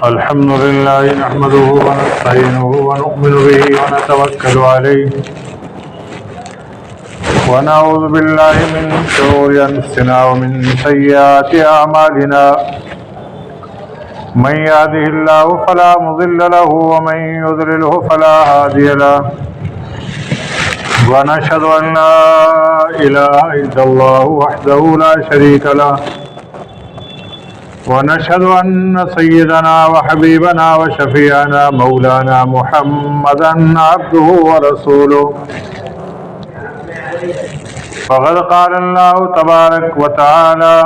الحمد لله نحمده ونستعينه ونؤمن به ونتوكل عليه ونعوذ بالله من شرور أنفسنا ومن سيئات أعمالنا من يهده الله فلا مضل له ومن يضلله فلا هادي له ونشهد أن لا إله إلا الله وحده لا شريك له ونشهد أن سيدنا وحبيبنا وشفيعنا مولانا محمدا عبده ورسوله فقد قال الله تبارك وتعالى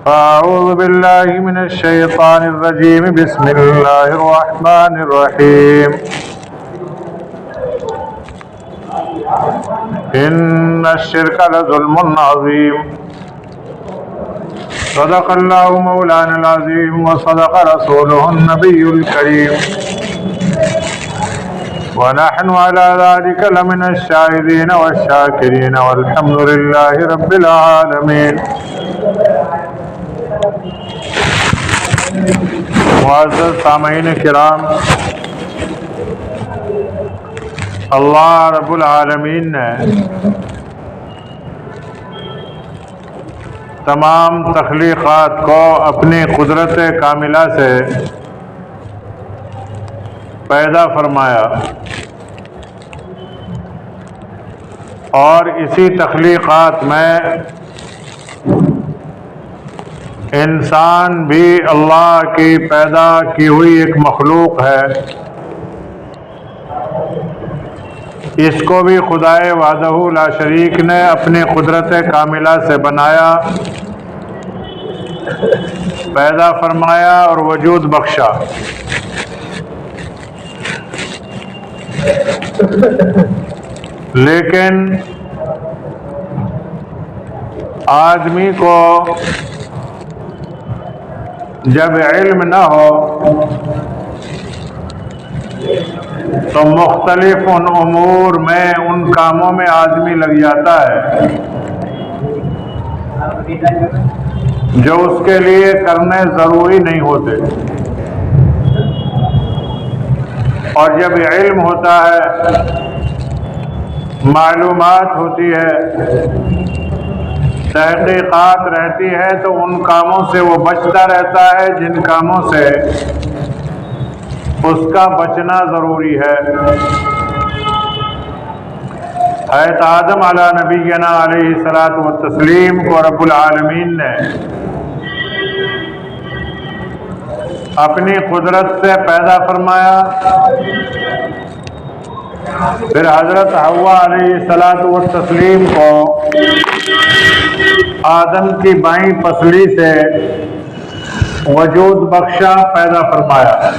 فأعوذ بالله من الشيطان الرجيم بسم الله الرحمن الرحيم إن الشرك لظلم عظيم صدق الله مولانا العظيم وصدق رسوله النبي الكريم ونحن على ذلك لمن الشاهدين والشاكرين والحمد لله رب العالمين. معزز سامعین کرام، اللہ رب العالمین نے تمام تخلیقات کو اپنی قدرت کاملہ سے پیدا فرمایا اور اسی تخلیقات میں انسان بھی اللہ کی پیدا کی ہوئی ایک مخلوق ہے. اس کو بھی خدائے وحدہ لا شریک نے اپنی قدرت کاملہ سے بنایا، پیدا فرمایا اور وجود بخشا. لیکن آدمی کو جب علم نہ ہو تو مختلف ان امور میں، ان کاموں میں آدمی لگ جاتا ہے جو اس کے لیے کرنے ضروری نہیں ہوتے. اور جب علم ہوتا ہے، معلومات ہوتی ہے، تحقیقات رہتی ہے، تو ان کاموں سے وہ بچتا رہتا ہے جن کاموں سے اس کا بچنا ضروری ہے. حضرت آدم علی نبینا علیہ الصلاۃ والتسلیم کو رب العالمین نے اپنی قدرت سے پیدا فرمایا. پھر حضرت حوا علیہ الصلاۃ والتسلیم کو آدم کی بائیں پسلی سے وجود بخشا، پیدا فرمایا.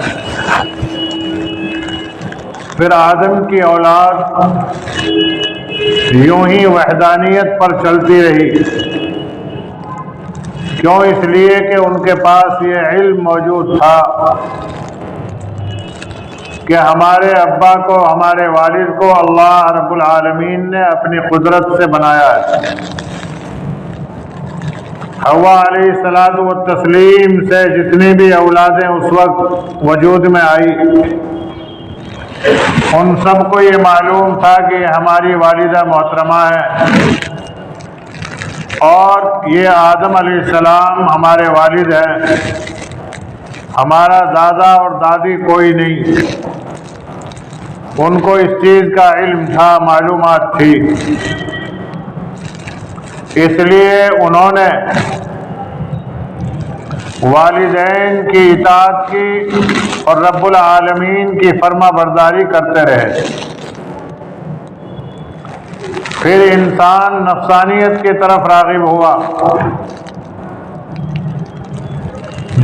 پھر آدم کی اولاد یوں ہی وحدانیت پر چلتی رہی. کیوں؟ اس لیے کہ ان کے پاس یہ علم موجود تھا کہ ہمارے ابا کو، ہمارے والد کو اللہ رب العالمین نے اپنی قدرت سے بنایا ہے. حوا علیہ الصلاۃ والتسلیم سے جتنی بھی اولادیں اس وقت وجود میں آئی، ان سب کو یہ معلوم تھا کہ ہماری والدہ محترمہ ہے اور یہ آدم علیہ السلام ہمارے والد ہیں، ہمارا دادا اور دادی کوئی نہیں. ان کو اس چیز کا علم تھا، معلومات تھی. اس لیے انہوں نے والدین کی اطاعت کی اور رب العالمین کی فرما برداری کرتے رہے. پھر انسان نفسانیت کی طرف راغب ہوا،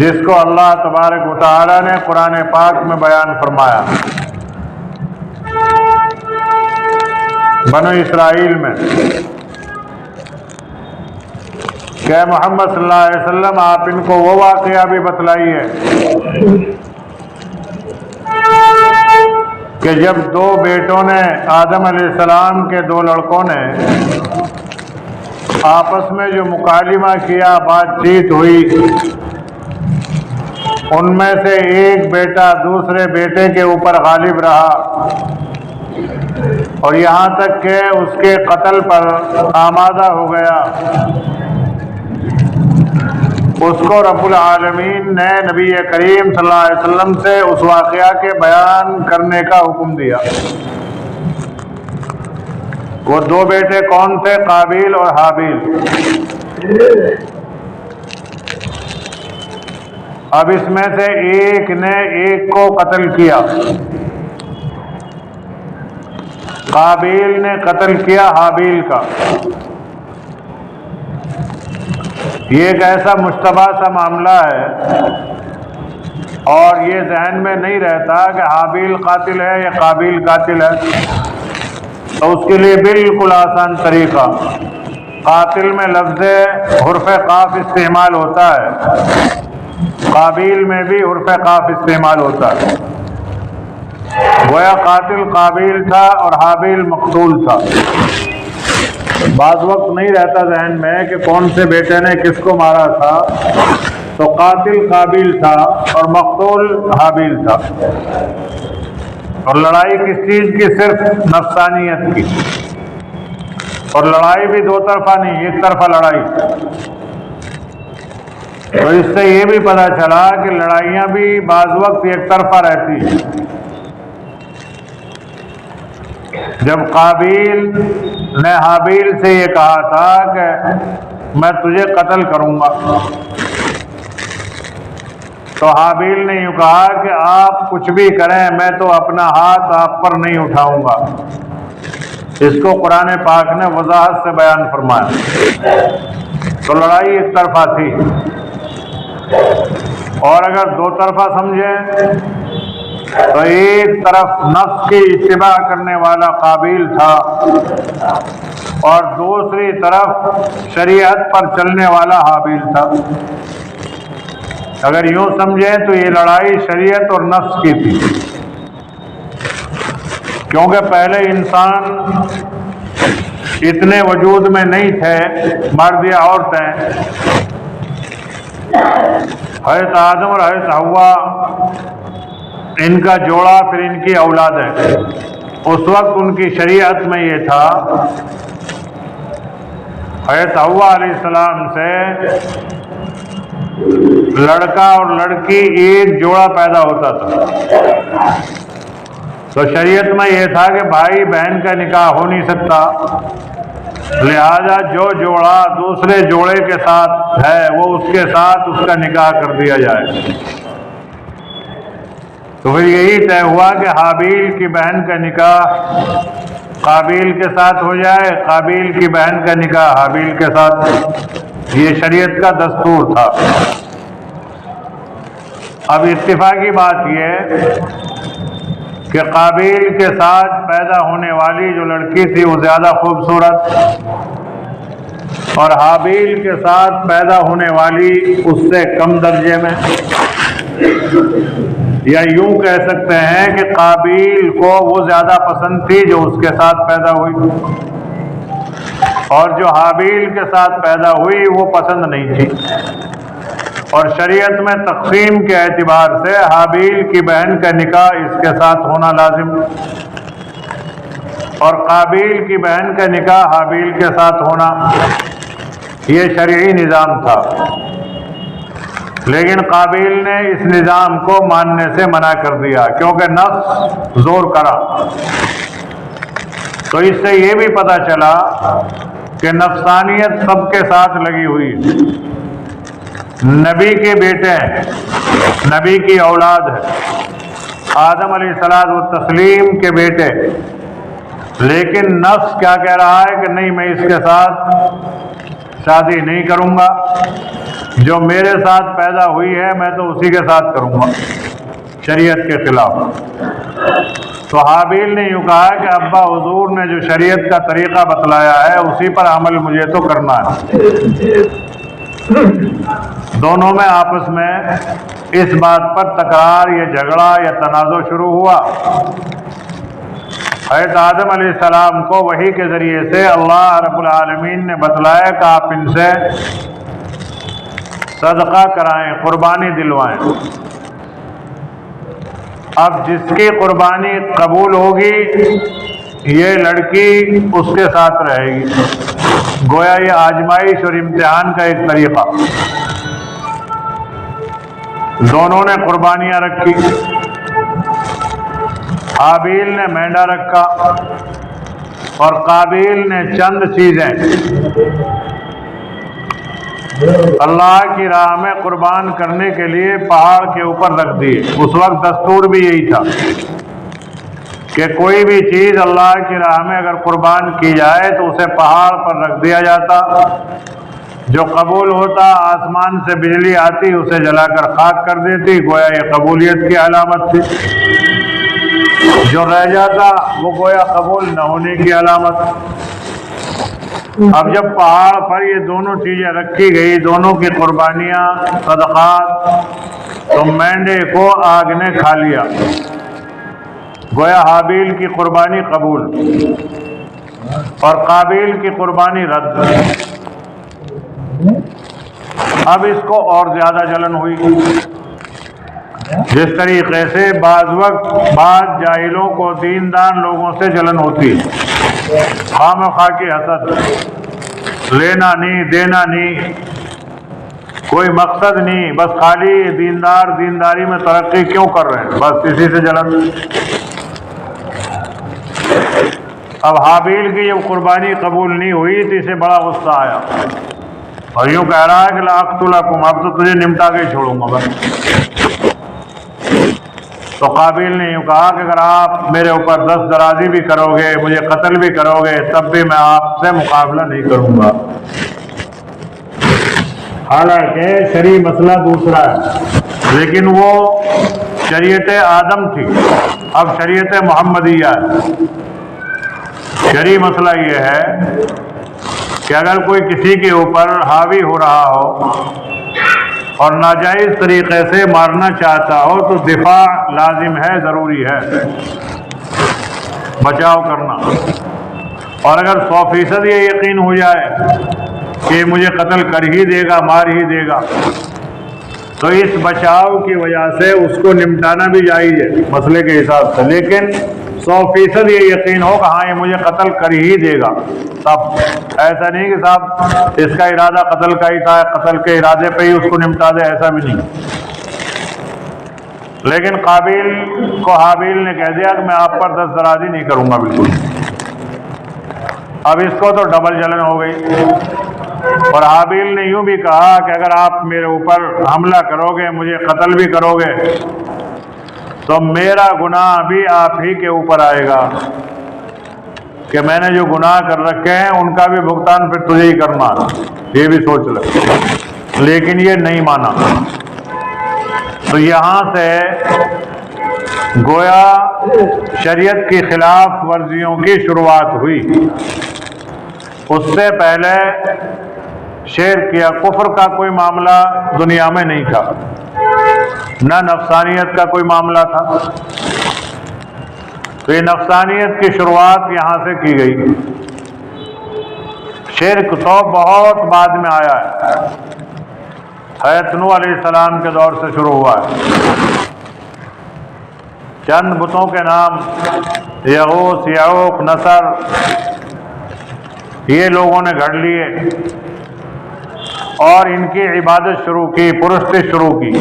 جس کو اللہ تبارک و تعالی نے قرآن پاک میں بیان فرمایا. بنو اسرائیل میں کہ محمد صلی اللہ علیہ وسلم آپ ان کو وہ واقعہ بھی بتلائیے کہ جب دو بیٹوں نے، آدم علیہ السلام کے دو لڑکوں نے آپس میں جو مکالمہ کیا، بات چیت ہوئی، ان میں سے ایک بیٹا دوسرے بیٹے کے اوپر غالب رہا اور یہاں تک کہ اس کے قتل پر آمادہ ہو گیا، اس کو رب العالمین نے نبی کریم صلی اللہ علیہ وسلم سے اس واقعہ کے بیان کرنے کا حکم دیا۔ وہ دو بیٹے کون تھے؟ قابیل اور حابیل۔ اب اس میں سے ایک نے ایک کو قتل کیا، قابیل نے قتل کیا حابیل کا۔ یہ ایک ایسا مشتبہ سا معاملہ ہے اور یہ ذہن میں نہیں رہتا کہ حابیل قاتل ہے یا قابیل قاتل ہے، تو اس کے لیے بالکل آسان طریقہ، قاتل میں لفظ حرف قاف استعمال ہوتا ہے، قابیل میں بھی حرف قاف استعمال ہوتا ہے۔ گویا قاتل قابیل تھا اور حابیل مقتول تھا۔ بعض وقت نہیں رہتا ذہن میں کہ کون سے بیٹے نے کس کو مارا تھا، تو قاتل قابیل تھا اور مقتول حابیل تھا۔ اور لڑائی کس چیز کی؟ صرف نفسانیت کی، اور لڑائی بھی دو طرفہ نہیں، ایک طرفہ لڑائی۔ تو اس سے یہ بھی پتہ چلا کہ لڑائیاں بھی بعض وقت ایک طرفہ رہتی ہیں۔ جب قابیل نے حابیل سے یہ کہا تھا کہ میں تجھے قتل کروں گا، تو حابیل نے یوں کہا کہ آپ کچھ بھی کریں میں تو اپنا ہاتھ آپ پر نہیں اٹھاؤں گا۔ اس کو قرآن پاک نے وضاحت سے بیان فرمایا۔ تو لڑائی ایک طرفہ تھی، اور اگر دو طرفہ سمجھیں تو ایک طرف نفس کی اتباع کرنے والا قابیل تھا اور دوسری طرف شریعت پر چلنے والا حابیل تھا۔ اگر یوں سمجھیں تو یہ لڑائی شریعت اور نفس کی تھی، کیونکہ پہلے انسان اتنے وجود میں نہیں تھے، مرد یا عورتیں۔ حضرت آدم اور حضرت حوا ان کا جوڑا، پھر ان کی اولادیں۔ اس وقت ان کی شریعت میں یہ تھا، حضرت حوا علیہ السلام سے لڑکا اور لڑکی ایک جوڑا پیدا ہوتا تھا۔ تو شریعت میں یہ تھا کہ بھائی بہن کا نکاح ہو نہیں سکتا، لہذا جو جوڑا دوسرے جوڑے کے ساتھ ہے وہ اس کے ساتھ اس کا نکاح کر دیا جائے۔ تو پھر یہی طے ہوا کہ حابیل کی بہن کا نکاح قابیل کے ساتھ ہو جائے، قابیل کی بہن کا نکاح حابیل کے ساتھ۔ یہ شریعت کا دستور تھا۔ اب اتفاقی بات یہ کہ قابیل کے ساتھ پیدا ہونے والی جو لڑکی تھی وہ زیادہ خوبصورت، اور حابیل کے ساتھ پیدا ہونے والی اس سے کم درجے میں، یا یوں کہہ سکتے ہیں کہ قابیل کو وہ زیادہ پسند تھی جو اس کے ساتھ پیدا ہوئی، اور جو حابیل کے ساتھ پیدا ہوئی وہ پسند نہیں تھی۔ اور شریعت میں تقسیم کے اعتبار سے حابیل کی بہن کا نکاح اس کے ساتھ ہونا لازم، اور قابیل کی بہن کا نکاح حابیل کے ساتھ ہونا، یہ شرعی نظام تھا۔ لیکن قابیل نے اس نظام کو ماننے سے منع کر دیا کیونکہ نفس زور کرا۔ تو اس سے یہ بھی پتہ چلا کہ نفسانیت سب کے ساتھ لگی ہوئی، نبی کے بیٹے ہیں، نبی کی اولاد ہے، آدم علیہ السلام و تسلیم کے بیٹے، لیکن نفس کیا کہہ رہا ہے کہ نہیں، میں اس کے ساتھ شادی نہیں کروں گا، جو میرے ساتھ پیدا ہوئی ہے میں تو اسی کے ساتھ کروں گا، شریعت کے خلاف۔ تو حابیل نے یوں کہا کہ ابا حضور نے جو شریعت کا طریقہ بتلایا ہے اسی پر عمل مجھے تو کرنا ہے۔ دونوں میں آپس میں اس بات پر تکرار یا جھگڑا یا تنازع شروع ہوا۔ حضرت آدم علیہ السلام کو وحی کے ذریعے سے اللہ رب العالمین نے بتلایا کہ آپ ان سے صدقہ کرائیں، قربانی دلوائیں۔ اب جس کی قربانی قبول ہوگی یہ لڑکی اس کے ساتھ رہے گی. گویا یہ آزمائش اور امتحان کا ایک طریقہ. دونوں نے قربانیاں رکھی. حابیل نے مینڈا رکھا اور قابیل نے چند چیزیں اللہ کی راہ میں قربان کرنے کے لیے پہاڑ کے اوپر رکھ دیے. اس وقت دستور بھی یہی تھا کہ کوئی بھی چیز اللہ کی راہ میں اگر قربان کی جائے تو اسے پہاڑ پر رکھ دیا جاتا. جو قبول ہوتا آسمان سے بجلی آتی اسے جلا کر خاک کر دیتی. گویا یہ قبولیت کی علامت تھی. جو رہ جاتا وہ گویا قبول نہ ہونے کی علامت. اب جب پہاڑ پر یہ دونوں چیزیں رکھی گئی, دونوں کی قربانیاں صدقات, تو مینڈے کو آگ نے کھا لیا. گویا حابیل کی قربانی قبول اور قابیل کی قربانی رد. اب اس کو اور زیادہ جلن ہوئی. جس طریقے سے بعض وقت بعض جاہلوں کو دیندار لوگوں سے جلن ہوتی ہے, خام خواہ کی حسد, لینا نہیں دینا نہیں, کوئی مقصد نہیں, بس خالی دیندار دینداری میں ترقی کیوں کر رہے ہیں, بس اسی سے جلن. اب حابیل کی جب قربانی قبول نہیں ہوئی تو اسے بڑا غصہ آیا اور یوں کہہ رہا ہے کہ لأقتلکم, اب تو تجھے نمٹا کے چھوڑوں گا بس. تو قابیل نے یوں کہا کہ اگر آپ میرے اوپر دست درازی بھی کرو گے, مجھے قتل بھی کرو گے, تب بھی میں آپ سے مقابلہ نہیں کروں گا. حالانکہ شرعی مسئلہ دوسرا ہے, لیکن وہ شریعت آدم تھی, اب شریعت محمدیہ ہے. شرعی مسئلہ یہ ہے کہ اگر کوئی کسی کے اوپر حاوی ہو رہا ہو اور ناجائز طریقے سے مارنا چاہتا ہو تو دفاع لازم ہے, ضروری ہے بچاؤ کرنا. اور اگر 100% یہ یقین ہو جائے کہ مجھے قتل کر ہی دے گا, مار ہی دے گا, تو اس بچاؤ کی وجہ سے اس کو نمٹانا بھی جائز ہے مسئلے کے حساب سے. لیکن 100% یہ یقین ہو کہ ہاں یہ مجھے قتل کر ہی دے گا, تب ایسا نہیں کہ صاحب اس کا ارادہ قتل کا ہی تھا, قتل کے ارادے پہ ہی اس کو نمٹا دے, ایسا بھی نہیں. لیکن قابیل کو حابیل نے کہہ دیا کہ میں آپ پر دست درازی نہیں کروں گا بالکل. اب اس کو تو ڈبل جلن ہو گئی. اور حابیل نے یوں بھی کہا کہ اگر آپ میرے اوپر حملہ کرو گے, مجھے قتل بھی کرو گے, تو میرا گناہ بھی آپ ہی کے اوپر آئے گا کہ میں نے جو گناہ کر رکھے ہیں ان کا بھی بھگتان پھر تجھے ہی کرنا. یہ بھی سوچ لے. لیکن یہ نہیں مانا. تو یہاں سے گویا شریعت کی خلاف ورزیوں کی شروعات ہوئی. اس سے پہلے شرک یا کفر کا کوئی معاملہ دنیا میں نہیں تھا, نہ نفسانیت کا کوئی معاملہ تھا. تو یہ نفسانیت کی شروعات یہاں سے کی گئی. شرک تو بہت بعد میں آیا ہے, حضرت نوح علیہ السلام کے دور سے شروع ہوا ہے. چند بتوں کے نام یغوث, یعوق, نصر, یہ لوگوں نے گھڑ لیے اور ان کی عبادت شروع کی, پرستش شروع کی.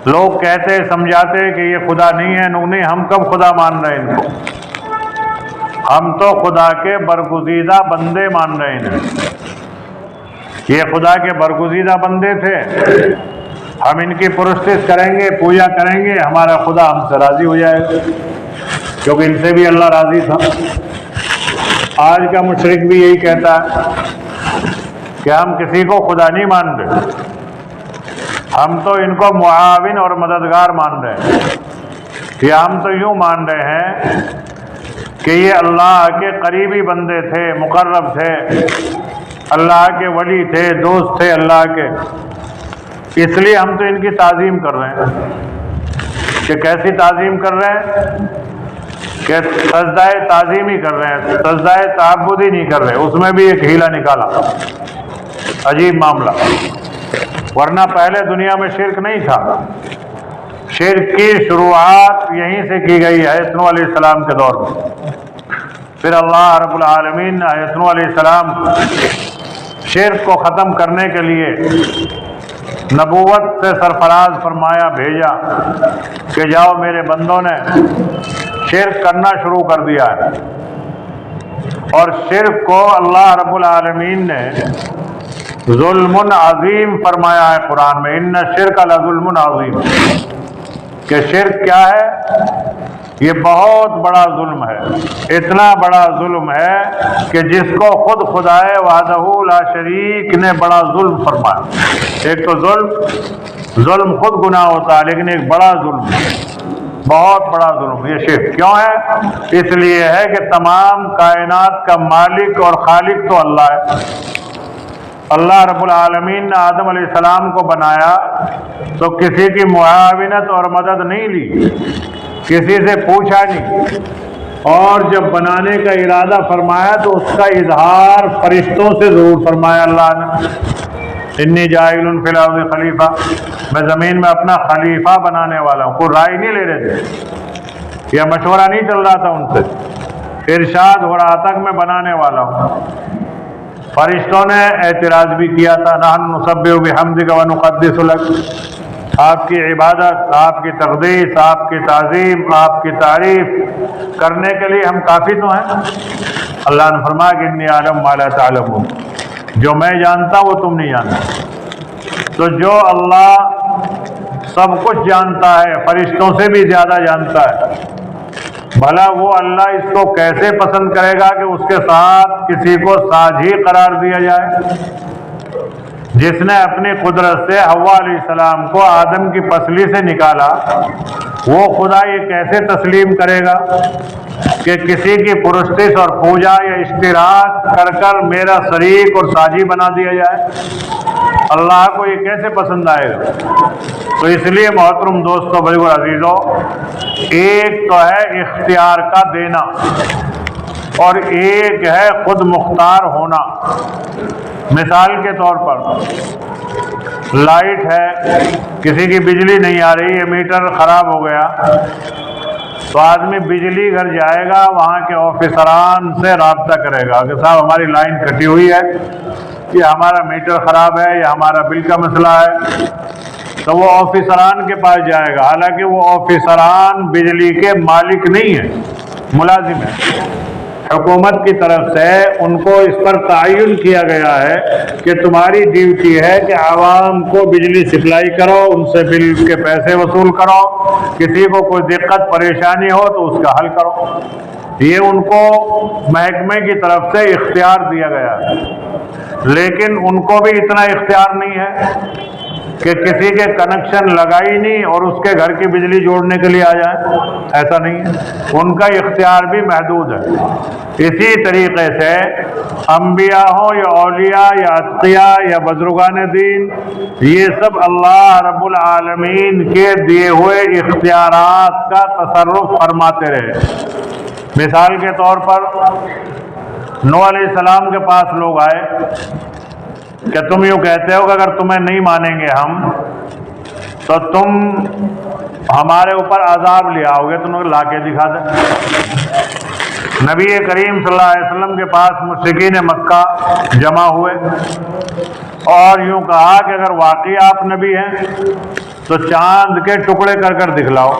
لوگ کہتے سمجھاتے کہ یہ خدا نہیں ہے. نہیں, ہم کب خدا مان رہے ہیں ان کو, ہم تو خدا کے برگزیدہ بندے مان رہے ہیں. یہ خدا کے برگزیدہ بندے تھے, ہم ان کی پرستش کریں گے, پوجا کریں گے, ہمارا خدا ہم سے راضی ہو جائے گا, کیونکہ ان سے بھی اللہ راضی تھا. آج کا مشرک بھی یہی کہتا ہے کہ ہم کسی کو خدا نہیں مان رہے, ہم تو ان کو معاون اور مددگار مان رہے ہیں. یا ہم تو یوں مان رہے ہیں کہ یہ اللہ کے قریبی بندے تھے, مقرب تھے, اللہ کے ولی تھے, دوست تھے اللہ کے, اس لیے ہم تو ان کی تعظیم کر رہے ہیں. کہ کیسی تعظیم کر رہے ہیں کہ سجدہ تعظیم ہی کر رہے ہیں, سجدہ تعبد ہی نہیں کر رہے. اس میں بھی ایک ہیلا نکالا, عجیب معاملہ. ورنہ پہلے دنیا میں شرک نہیں تھا, شرک کی شروعات یہیں سے کی گئی ہے حضرت نوح علیہ السلام کے دور میں۔ پھر اللہ رب العالمین نے حضرت نوح علیہ السلام شرک کو ختم کرنے کے لیے نبوت سے سرفراز فرمایا، بھیجا کہ جاؤ میرے بندوں نے شرک کرنا شروع کر دیا ہے، اور شرک کو اللہ رب العالمین نے ظلم عظیم فرمایا ہے قرآن میں، ان الشرک لظلم عظیم، کہ شرک کیا ہے؟ یہ بہت بڑا ظلم ہے، اتنا بڑا ظلم ہے کہ جس کو خود خدائے وحدہ لا شریک نے بڑا ظلم فرمایا۔ ایک تو ظلم خود گناہ ہوتا ہے، لیکن ایک بڑا ظلم، بہت بڑا ظلم یہ شرک کیوں ہے؟ اس لیے ہے کہ تمام کائنات کا مالک اور خالق تو اللہ ہے۔ اللہ رب العالمین نے آدم علیہ السلام کو بنایا تو کسی کی معاونت اور مدد نہیں لی، کسی سے پوچھا نہیں، اور جب بنانے کا ارادہ فرمایا تو اس کا اظہار فرشتوں سے ضرور فرمایا اللہ نے، انی جاعل فی الارض خلیفہ، میں زمین میں اپنا خلیفہ بنانے والا ہوں۔ کوئی رائے نہیں لے رہے تھے، یا مشورہ نہیں چل رہا تھا ان سے، ارشاد ہو رہا تھا کہ میں بنانے والا ہوں۔ فرشتوں نے اعتراض بھی کیا تھا، نحن نسبح بحمدک ونقدس لک، آپ کی عبادت، آپ کی تقدیس، آپ کی تعظیم، آپ کی تعریف کرنے کے لیے ہم کافی تو ہیں۔ اللہ نے فرمایا کہ انی اعلم ما لا تعلمون، جو میں جانتا وہ تم نہیں جانتے۔ تو جو اللہ سب کچھ جانتا ہے، فرشتوں سے بھی زیادہ جانتا ہے، بھلا وہ اللہ اس کو کیسے پسند کرے گا کہ اس کے ساتھ کسی کو ساجھی قرار دیا جائے؟ جس نے اپنی قدرت سے حوا علیہ السلام کو آدم کی پسلی سے نکالا، وہ خدا یہ کیسے تسلیم کرے گا کہ کسی کی پرستش اور پوجا یا اشتراک کر کر میرا شریک اور ساجھی بنا دیا جائے؟ اللہ کو یہ کیسے پسند آئے گا؟ تو اس لیے محترم دوستو، بزرگو، عزیزو، ایک تو ہے اختیار کا دینا، اور ایک ہے خود مختار ہونا۔ مثال کے طور پر لائٹ ہے، کسی کی بجلی نہیں آ رہی ہے، میٹر خراب ہو گیا، تو آدمی بجلی گھر جائے گا، وہاں کے آفیسران سے رابطہ کرے گا کہ صاحب ہماری لائن کٹی ہوئی ہے، یا ہمارا میٹر خراب ہے، یا ہمارا بل کا مسئلہ ہے، تو وہ آفیسران کے پاس جائے گا۔ حالانکہ وہ آفیسران بجلی کے مالک نہیں ہیں، ملازم ہیں، حکومت کی طرف سے ان کو اس پر تعین کیا گیا ہے کہ تمہاری ڈیوٹی ہے کہ عوام کو بجلی سپلائی کرو، ان سے بل کے پیسے وصول کرو، کسی کو کوئی دقت پریشانی ہو تو اس کا حل کرو۔ یہ ان کو محکمے کی طرف سے اختیار دیا گیا ہے، لیکن ان کو بھی اتنا اختیار نہیں ہے کہ کسی کے کنیکشن لگائی نہیں اور اس کے گھر کی بجلی جوڑنے کے لیے آ جائیں، ایسا نہیں ہے، ان کا اختیار بھی محدود ہے۔ اسی طریقے سے انبیاء ہوں یا اولیاء یا اتقیاء یا بزرگان دین، یہ سب اللہ رب العالمین کے دیے ہوئے اختیارات کا تصرف فرماتے رہے۔ مثال کے طور پر نوح علیہ السلام کے پاس لوگ آئے کہ تم یوں کہتے ہو کہ اگر تمہیں نہیں مانیں گے ہم تو تم ہمارے اوپر عذاب لے آؤ گے، تم لا کے دکھا دیں۔ نبی کریم صلی اللہ علیہ وسلم کے پاس مشرکین مکہ جمع ہوئے اور یوں کہا کہ اگر واقعی آپ نبی ہیں تو چاند کے ٹکڑے کر کر دکھلاؤ۔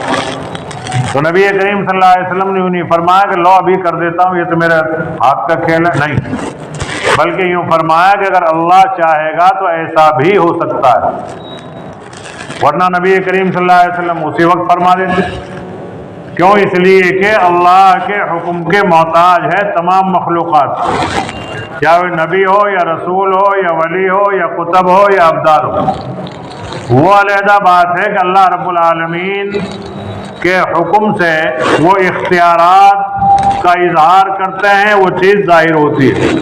تو نبی کریم صلی اللہ علیہ وسلم نے یوں نہیں فرمایا کہ لو ابھی کر دیتا ہوں، یہ تو میرے ہاتھ کا کھیل ہے، نہیں، بلکہ یوں فرمایا کہ اگر اللہ چاہے گا تو ایسا بھی ہو سکتا ہے، ورنہ نبی کریم صلی اللہ علیہ وسلم اسی وقت فرما دیتے۔ کیوں؟ اس لیے کہ اللہ کے حکم کے محتاج ہے تمام مخلوقات، چاہے وہ نبی ہو یا رسول ہو یا ولی ہو یا قطب ہو یا ابدال ہو۔ وہ علیحدہ بات ہے کہ اللہ رب العالمین کے حکم سے وہ اختیارات کا اظہار کرتے ہیں، وہ چیز ظاہر ہوتی ہے۔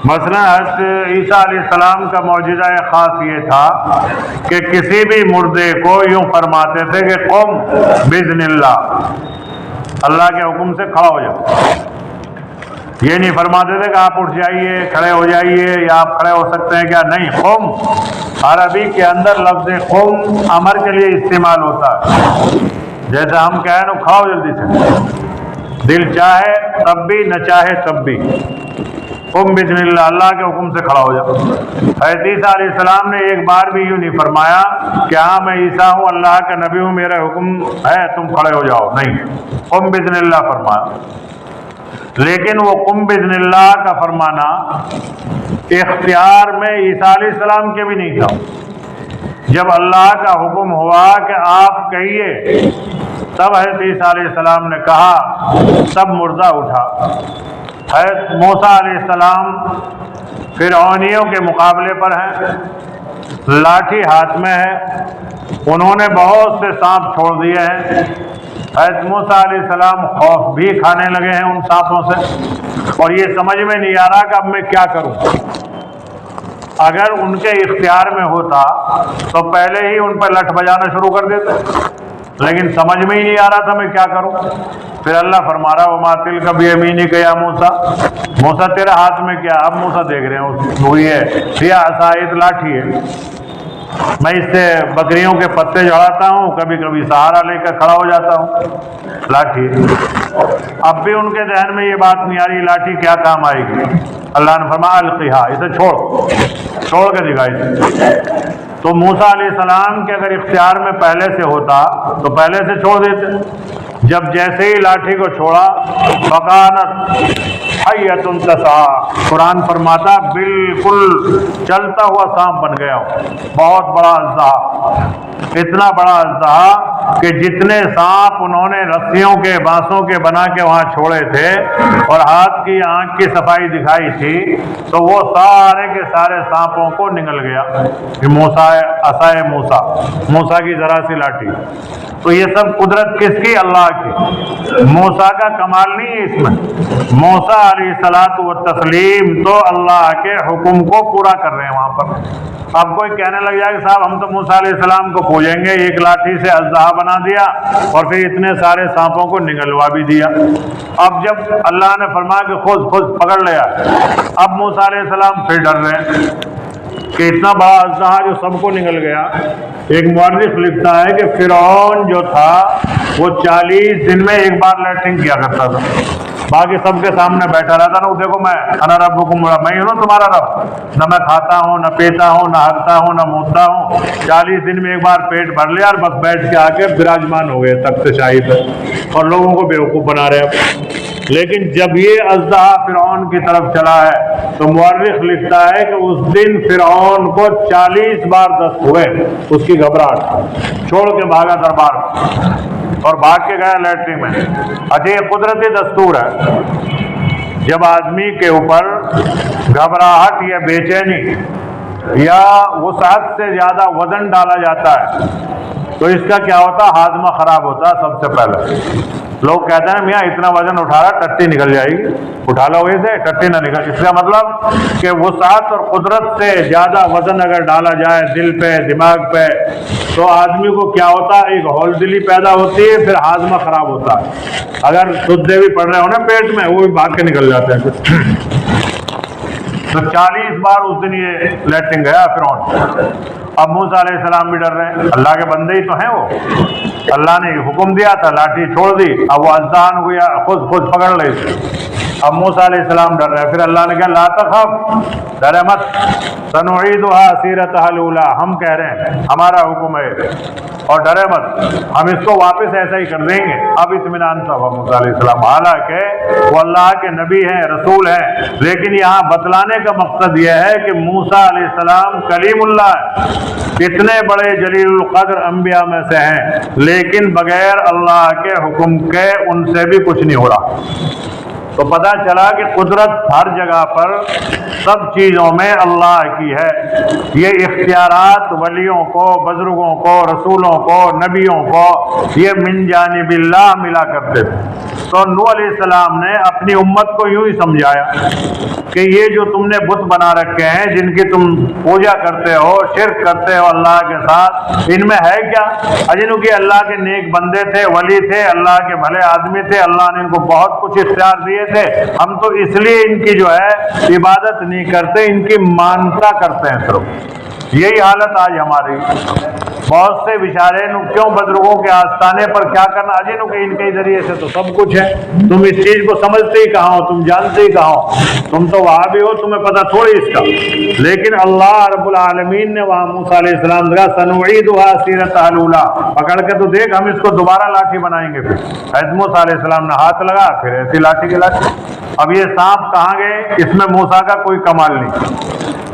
مثلا حضرت عیسیٰ علیہ السلام کا معجزہ خاص یہ تھا کہ کسی بھی مردے کو یوں فرماتے تھے کہ قم باذن اللہ، اللہ کے حکم سے کھڑا ہو جاؤ۔ یہ نہیں فرماتے تھے کہ آپ اٹھ جائیے، کھڑے ہو جائیے، یا آپ کھڑے ہو سکتے ہیں کیا، نہیں، قم عربی کے اندر لفظ قم امر کے لیے استعمال ہوتا ہے، جیسے ہم کہیں نا کھاؤ جلدی سے، دل چاہے تب بھی نہ چاہے تب بھی، قم بسم اللہ، اللہ کے حکم سے کھڑا ہو جاؤ۔ حضرت عیسیٰ علیہ السلام نے ایک بار بھی یوں نہیں فرمایا کہ ہاں میں عیسیٰ ہوں، اللہ کا نبی ہوں، میرا حکم ہے تم کھڑے ہو جاؤ، نہیں، قم بسم اللہ فرمایا۔ لیکن وہ قم بسم اللہ کا فرمانا اختیار میں عیسیٰ علیہ السلام کے بھی نہیں تھا۔ جب اللہ کا حکم ہوا کہ آپ کہیے، تب حضرت عیسیٰ علیہ السلام نے کہا، تب مردہ اٹھا۔ حضرت موسیٰ علیہ السلام فرعونیوں کے مقابلے پر ہیں، لاٹھی ہاتھ میں ہے، انہوں نے بہت سے سانپ چھوڑ دیے ہیں۔ حضرت موسیٰ علیہ السلام خوف بھی کھانے لگے ہیں ان سانپوں سے، اور یہ سمجھ میں نہیں آ رہا کہ اب میں کیا کروں۔ اگر ان کے اختیار میں ہوتا تو پہلے ہی ان پر لٹھ بجانا شروع کر دیتے، لیکن سمجھ میں ہی نہیں آ رہا تھا میں کیا کروں۔ پھر اللہ فرما رہا وما تلک بیمینک یا موسیٰ، موسیٰ تیرے ہاتھ میں کیا؟ اب موسیٰ دیکھ رہے ہیں وہی ہے، یہ عصا لاٹھی ہے، میں اس سے بکریوں کے پتے جھڑاتا ہوں، کبھی کبھی سہارا لے کر کھڑا ہو جاتا ہوں، لاٹھی۔ اب بھی ان کے ذہن میں یہ بات نہیں آ رہی لاٹھی کیا کام آئے گی۔ اللہ نے فرمایا القیھا، اسے چھوڑ کے دکھا اسے۔ تو موسیٰ علیہ السلام کے اگر اختیار میں پہلے سے ہوتا تو پہلے سے چھوڑ دیتے۔ جب جیسے ہی لاٹھی کو چھوڑا، فکانت حیۃ تسعیٰ، قرآن فرماتا بالکل چلتا ہوا سانپ بن گیا، بہت بڑا اژدہا، اتنا بڑا اژدہا کہ جتنے سانپ انہوں نے رسیوں کے بانسوں کے بنا کے وہاں چھوڑے تھے اور ہاتھ کی آنکھ کی صفائی دکھائی تھی، تو وہ سارے کے سارے سانپوں کو نگل گیا۔ یہ موسیٰ عصائے موسیٰ کی ذرا سی لاٹھی۔ تو یہ سب قدرت کس کی؟ اللہ کی۔ موسیٰ کا کمال نہیں ہے اس میں، موسیٰ علیہ الصلوۃ والتسلیم تو اللہ کے حکم کو پورا کر رہے ہیں وہاں پر۔ اب کوئی کہنے لگ جائے کہ صاحب ہم تو موسیٰ علیہ السلام کو پوجیں گے، ایک لاٹھی سے اژدہا بنا دیا اور پھر اتنے سارے سانپوں کو نگلوا بھی دیا۔ اب جب اللہ نے فرمایا کہ خود پکڑ لیا، اب موسیٰ علیہ السلام پھر ڈر رہے ہیں کہ اتنا بڑا اژدہا جو سب کو نگل گیا۔ ایک مورخ لکھتا ہے کہ فرعون جو تھا وہ 40 دن میں ایک بار لیٹرنگ کیا کرتا تھا، باقی سب کے سامنے بیٹھا رہتا نا، وہ دیکھو میں انا ربکم، میں ہوں نا تمہارا رب، نہ میں کھاتا ہوں نہ پیتا ہوں نہ ہگتا ہوں نہ مونتا ہوں۔ 40 دن میں ایک بار پیٹ بھر لیا اور بس بیٹھ کے آ کے براجمان ہو گئے تخت شاہی پہ اور لوگوں کو بیوقوف بنا رہے۔ لیکن جب یہ اژدہا فرعون کی طرف چلا ہے تو مورخ لکھتا ہے کہ اس دن فرعون کو 40 بار دست ہوئے، اس کی گھبراہٹ، چھوڑ کے بھاگا دربار اور بھاگ کے گیا لیٹرین میں۔ اچھا یہ قدرتی دستور ہے، جب آدمی کے اوپر گھبراہٹ یا بے چینی یا وسعت سے زیادہ وزن ڈالا جاتا ہے تو اس کا کیا ہوتا ہے؟ ہاضمہ خراب ہوتا ہے سب سے پہلے۔ لوگ کہتے ہیں میاں اتنا وزن اٹھا رہا ٹٹی نکل جائے گی، اٹھا لو اسے ٹٹی نہ نکل۔ اس کا مطلب کہ وسعت اور قدرت سے زیادہ وزن اگر ڈالا جائے دل پہ دماغ پہ تو آدمی کو کیا ہوتا ہے؟ ایک ہول دلی پیدا ہوتی ہے، پھر ہاضمہ خراب ہوتا ہے۔ اگر سدے بھی پڑ رہے ہو نا پیٹ میں وہ بھی بھاگ کے نکل جاتے ہیں۔ تو 40 بار اس دن یہ لیٹرنگ گیا فرعون۔ اب موسیٰ علیہ السلام بھی ڈر رہے ہیں، اللہ کے بندے ہی تو ہیں وہ، اللہ نے حکم دیا تھا لاٹھی چھوڑ دی، اب وہ اذان ہو گیا، خود پکڑ لے اسے۔ اب موسیٰ علیہ السلام ڈر رہے ہیں، پھر اللہ نے کہا لا تخف، ڈرے مت، سنعیدها سیرتها الاولی، ہم کہہ رہے ہیں ہمارا حکم ہے اور ڈرے مت، ہم اس کو واپس ایسا ہی کر دیں گے۔ اب اطمینان تھا موسیٰ علیہ السلام، حالانکہ وہ اللہ کے نبی ہیں رسول ہیں، لیکن یہاں بتلانے کا مقصد یہ ہے کہ موسیٰ علیہ السلام کلیم اللہ ہے، اتنے بڑے جلیل القدر انبیاء میں سے ہیں، لیکن بغیر اللہ کے حکم کے ان سے بھی کچھ نہیں ہو رہا۔ تو پتہ چلا کہ قدرت ہر جگہ پر سب چیزوں میں اللہ کی ہے۔ یہ اختیارات ولیوں کو، بزرگوں کو، رسولوں کو، نبیوں کو یہ من جانب اللہ ملا کرتے تھے۔ تو نوح علیہ السلام نے اپنی امت کو یوں ہی سمجھایا کہ یہ جو تم نے بت بنا رکھے ہیں جن کی تم پوجا کرتے ہو، شرک کرتے ہو اللہ کے ساتھ، ان میں ہے کیا؟ جنوں کے اللہ کے نیک بندے تھے، ولی تھے، اللہ کے بھلے آدمی تھے، اللہ نے ان کو بہت کچھ اختیار دیے تھے، ہم تو اس لیے ان کی جو ہے عبادت نہیں کرتے، ان کی مانتا کرتے ہیں صرف۔ یہی حالت آج ہماری. بہت سے بیچارے کیوں بزرگوں کے آستانے پر کیا کرنا اجنو کہ ان کے ذریعے سے تو سب کچھ ہے. تم اس چیز کو سمجھتے ہی کہاں ہو, تم جانتے ہی کہاں ہو, تم تو وہاں بھی ہو, تمہیں پتہ تھوڑی اس کا. لیکن اللہ رب العالمین نے وہاں موسیٰ علیہ السلام کا سنعیدها سیرتها الاولی, پکڑ کے تو دیکھ ہم اس کو دوبارہ لاٹھی بنائیں گے. پھر حضرت موسیٰ علیہ السلام نے ہاتھ لگا, پھر ایسی لاٹھی کی لاٹھی. اب یہ سانپ کہاں گئے, اس میں موسیٰ کا کوئی کمال نہیں.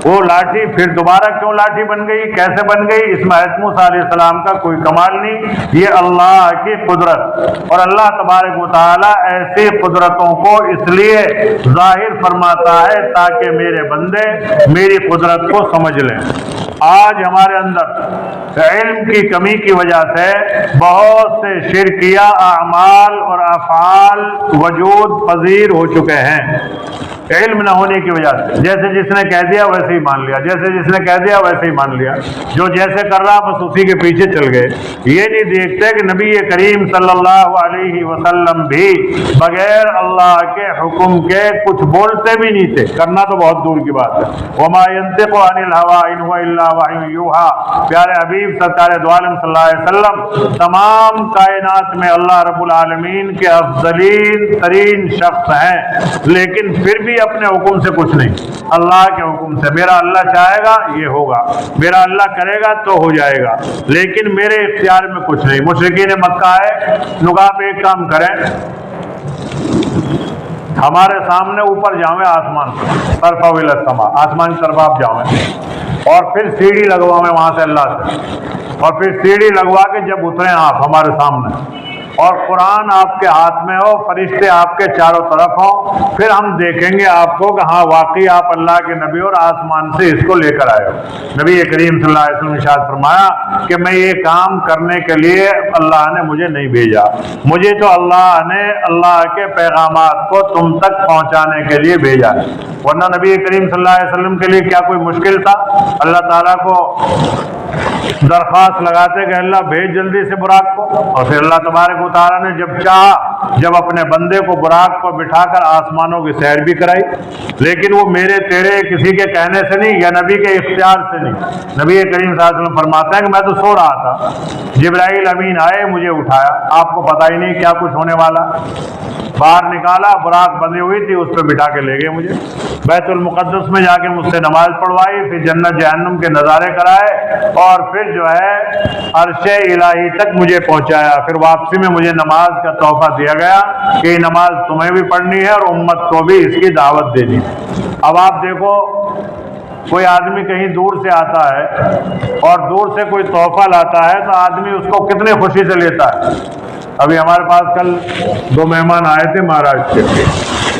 وہ لاٹھی پھر دوبارہ کیوں لاٹھی بن گئی, کیسے بن گئی, اس میں حضرت موسیٰ علیہ السلام کا کوئی کمال نہیں. یہ اللہ کی قدرت, اور اللہ تبارک و تعالی ایسی قدرتوں کو اس لیے ظاہر فرماتا ہے تاکہ میرے بندے میری قدرت کو سمجھ لیں. آج ہمارے اندر علم کی کمی کی وجہ سے بہت سے شرکیہ اعمال اور افعال وجود پذیر ہو چکے ہیں علم نہ ہونے کی وجہ سے. جیسے جس نے کہہ دیا ویسے ہی مان لیا, جیسے جس نے کہہ دیا ویسے ہی مان لیا, جو جیسے کر رہا بس اسی کے پیچھے چل گئے. یہ نہیں دیکھتے کہ نبی کریم صلی اللہ علیہ وسلم بھی بغیر اللہ کے حکم کے کچھ بولتے بھی نہیں تھے, کرنا تو بہت دور کی بات ہے. وما ينطق عن الهوى ان هو الا وحی یوحى. پیارے حبیب سرکار دو عالم صلی اللہ علیہ وسلم تمام کائنات میں اللہ رب العالمین کے افضلین ترین شخص ہیں, لیکن پھر بھی اپنے حکم سے کچھ نہیں, اللہ کے حکم سے. میرا اللہ چاہے گا یہ ہوگا, میرا اللہ کرے گا تو ہو جائے گا, لیکن میرے اختیار میں کچھ نہیں. مشرکین مکہ ہے, نگاہ پہ ایک کام کریں, ہمارے سامنے اوپر جاؤیں آسمان طرف اول السماء, آسمان کی طرف آپ جاؤیں, اور پھر سیڑھی لگواؤں وہاں سے اللہ سے, اور پھر سیڑھی لگوا کے جب اتریں آپ ہمارے سامنے, اور قرآن آپ کے ہاتھ میں ہو, فرشتے آپ کے چاروں طرف ہوں, پھر ہم دیکھیں گے آپ کو کہ ہاں واقعی آپ اللہ کے نبی اور آسمان سے اس کو لے کر آئے ہو. نبی کریم صلی اللہ علیہ وسلم نے ارشاد فرمایا کہ میں یہ کام کرنے کے لیے اللہ نے مجھے نہیں بھیجا, مجھے تو اللہ نے اللہ کے پیغامات کو تم تک پہنچانے کے لیے بھیجا. ورنہ نبی کریم صلی اللہ علیہ وسلم کے لیے کیا کوئی مشکل تھا؟ اللہ تعالیٰ کو درخواست لگاتے کہ اللہ بھیج جلدی سے براق کو, اور پھر اللہ تبارک و تعالیٰ نے جب چاہا جب اپنے بندے کو براق پر بٹھا کر آسمانوں کی سیر بھی کرائی. لیکن وہ میرے تیرے کسی کے کہنے سے نہیں یا نبی کے اختیار سے نہیں. نبی کریم صلی اللہ علیہ وسلم فرماتا ہے کہ میں تو سو رہا تھا, جبرائیل امین آئے, مجھے اٹھایا, آپ کو پتہ ہی نہیں کیا کچھ ہونے والا, باہر نکالا, براق بندی ہوئی تھی, اس پہ بٹھا کے لے گئے مجھے, بیت المقدس میں جا کے مجھ سے نماز پڑھوائی, پھر جنت جہنم کے نظارے کرائے, اور پھر جو ہے عرش الہی تک مجھے پہنچایا. پھر واپسی میں مجھے نماز کا تحفہ دیا گیا کہ یہ نماز تمہیں بھی پڑھنی ہے اور امت کو بھی اس کی دعوت دینی ہے. اب آپ دیکھو, کوئی آدمی کہیں دور سے آتا ہے اور دور سے کوئی تحفہ لاتا ہے تو آدمی اس کو کتنے خوشی سے لیتا ہے. ابھی ہمارے پاس کل 2 مہمان آئے تھے مہاراشٹر کے,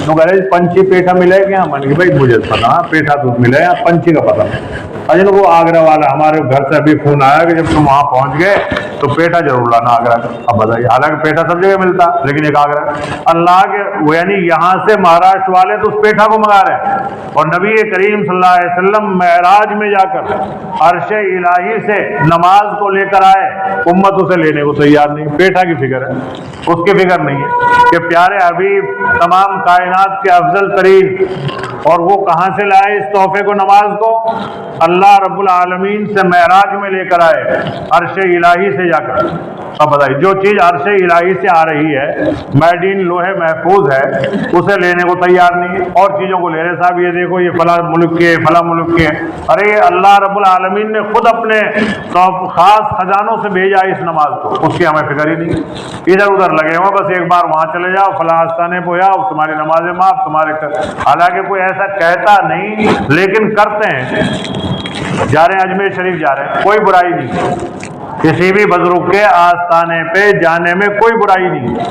تو کہہ رہے پنچھی پیٹھا ملے گا. من کہ بھائی مجھے پتا پیٹھا دودھ ملے گا, پنچھی کا پتہ نہیں. اجن وہ آگرہ والا, ہمارے گھر سے ابھی فون آیا کہ جب تم وہاں پہنچ گئے تو پیٹھا ضرور لانا آگرہ کا. اب بتائیے, حالانکہ پیٹھا سب جگہ ملتا لیکن ایک آگرہ. اللہ کے یعنی یہاں سے مہاراشٹر والے تو اس پیٹھا کو منگا رہے ہیں, اور نبی کریم صلی اللہ علیہ وسلم معراج میں جا کر عرش الہی سے نماز کو لے کر آئے, امت اسے لینے کو تیار نہیں. پیٹھا کی فکر ہے, اس کی فکر نہیں ہے کہ پیارے حبیب تمام کائنات کے افضل ترین, اور وہ کہاں سے لائے اس تحفے کو, نماز کو؟ اللہ رب العالمین سے معراج میں لے کر آئے, عرش الہی سے جا کر. اب بتائیے, جو چیز عرش الہی سے آ رہی ہے, میڈین لوہے محفوظ ہے, اسے لینے کو تیار نہیں ہے, اور چیزوں کو لے رہے. صاحب یہ دیکھو یہ فلاں ملک کے, فلاں ملک کے. ارے اللہ رب العالمین نے خود اپنے خاص خزانوں سے بھیجا اس نماز کو, اس کی ہمیں فکر ہی نہیں. ادھر ادھر لگے ہو, بس ایک بار وہاں چلے جاؤ, فلاں آستانے پہ جاؤ, تمہاری نمازیں معاف, تمہارے. حالانکہ کوئی ایسا کہتا نہیں لیکن کرتے ہیں. جا رہے ہیں اجمیر شریف جا رہے ہیں, کوئی برائی نہیں, کسی بھی بزرگ کے آستانے پہ جانے میں کوئی برائی نہیں,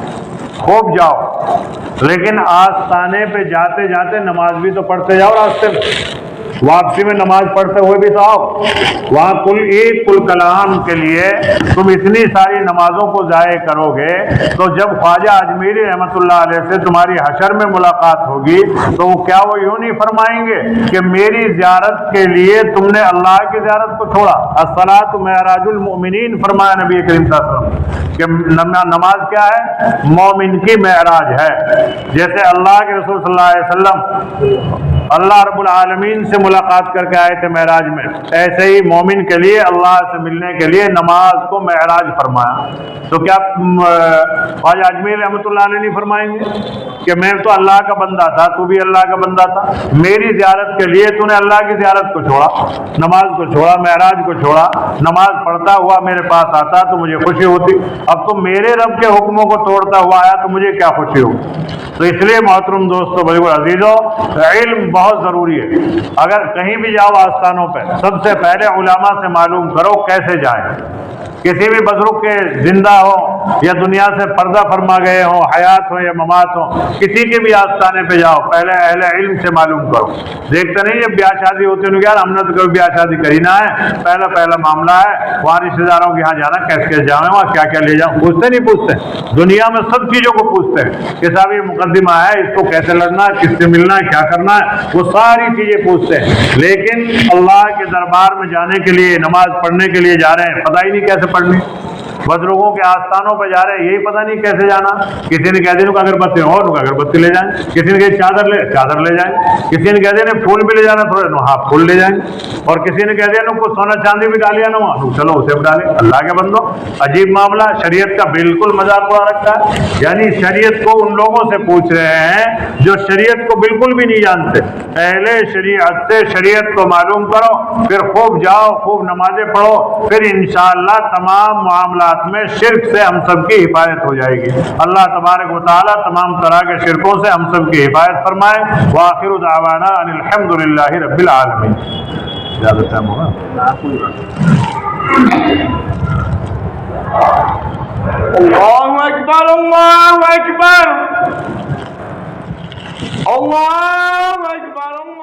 خوب جاؤ, لیکن آستانے پہ جاتے جاتے نماز بھی تو پڑھتے جاؤ راستے میں, واپسی میں نماز پڑھتے ہوئے بھی تو آؤ. وہاں کل کلام کے لیے تم اتنی ساری نمازوں کو ضائع کرو گے, تو جب خواجہ اجمیری رحمۃ اللہ علیہ سے تمہاری حشر میں ملاقات ہوگی تو کیا وہ یوں نہیں فرمائیں گے کہ میری زیارت کے لیے تم نے اللہ کی زیارت کو چھوڑا؟ الصلاۃ معراج المؤمنین فرمایا نبی کریم صلی اللہ علیہ وسلم کہ نماز کیا ہے؟ مومن کی معراج ہے. جیسے اللہ کے رسول صلی اللہ علیہ وسلم اللہ رب العالمین سے ملاقات کر کے آئے تھے معراج میں، ایسے ہی مومن کے لیے اللہ سے ملنے کے لیے نماز کو معراج فرمایا۔ تو کیا خواجہ اجمیر رحمۃ اللہ علیہ نہیں فرمائیں گے کہ میں تو اللہ کا بندہ تھا، تو بھی اللہ کا بندہ تھا، میری زیارت کے لیے تو نے اللہ کی زیارت کو چھوڑا، نماز کو چھوڑا، معراج کو چھوڑا، نماز پڑھتا ہوا میرے پاس آتا تو مجھے خوشی ہوتی، اب تو میرے رب کے حکموں کو توڑتا ہوا آیا تو مجھے کیا خوشی ہوگی؟ تو اس لیے محترم دوستو، بزرگو، عزیزو، علم بہت ضروری ہے۔ اگر کہیں بھی جاؤ آستانوں پہ، سب سے پہلے علماء سے معلوم کرو کیسے جائیں۔ کسی بھی بزرگ کے زندہ ہو یا دنیا سے پردہ فرما گئے ہوں، حیات ہو یا ممات ہو، کسی کے بھی آستانے پہ جاؤ، پہلے اہل علم سے معلوم کرو۔ دیکھتے نہیں جب بیاہ شادی ہوتی ہے یار ہم نے تو کبھی بیاہ شادی کری نہ ہے، پہلا معاملہ ہے وہاں رشتے داروں کے یہاں جانا، کیسے جاؤں، وہاں کیا کیا لے جاؤں، پوچھتے نہیں پوچھتے؟ دنیا میں سب چیزوں کو پوچھتے ہیں کہ صاحب یہ مقدمہ ہے، اس کو کیسے لڑنا ہے، کس سے ملنا ہے، کیا کرنا ہے، وہ ساری چیزیں پوچھتے ہیں۔ لیکن اللہ کے دربار میں جانے کے لیے، نماز پڑھنے کے لیے جا رہے ہیں، پتہ ہی نہیں کیسے پڑھنی، بزرگوں کے آستانوں پہ جا رہے ہیں، یہی پتہ نہیں کیسے جانا۔ کسی نے کہہ دیا اگربتی اور اگربتی لے جائیں، کسی نے کہا چادر لے جائیں، کسی نے کہہ دیا پھول بھی لے جانا تھوڑے، ہاں پھول لے جائیں، اور کسی نے کہہ دیا کچھ سونا چاندی بھی ڈالیا نا وہاں، چلو اسے بھی ڈالیں۔ اللہ کے بندو، عجیب معاملہ، شریعت کا بالکل مذاق اڑا رکھا ہے۔ یعنی شریعت کو ان لوگوں سے پوچھ رہے ہیں جو شریعت کو بالکل بھی نہیں جانتے۔ اہل شریعت سے شریعت کو معلوم کرو، پھر خوب جاؤ، خوب نمازیں پڑھو، پھر انشاءاللہ تمام معاملات میں شرک سے ہم سب کی حفاظت ہو جائے گی۔ اللہ تبارک و تعالی تمام طرح کے شرکوں سے ہم سب کی حفاظت فرمائے۔ وآخر دعوانا ان الحمدللہ رب العالمین۔ زیادہ ٹائم ہوگا؟ اللہ اکبر، اللہ اکبر، اللہ اکبر، اللہ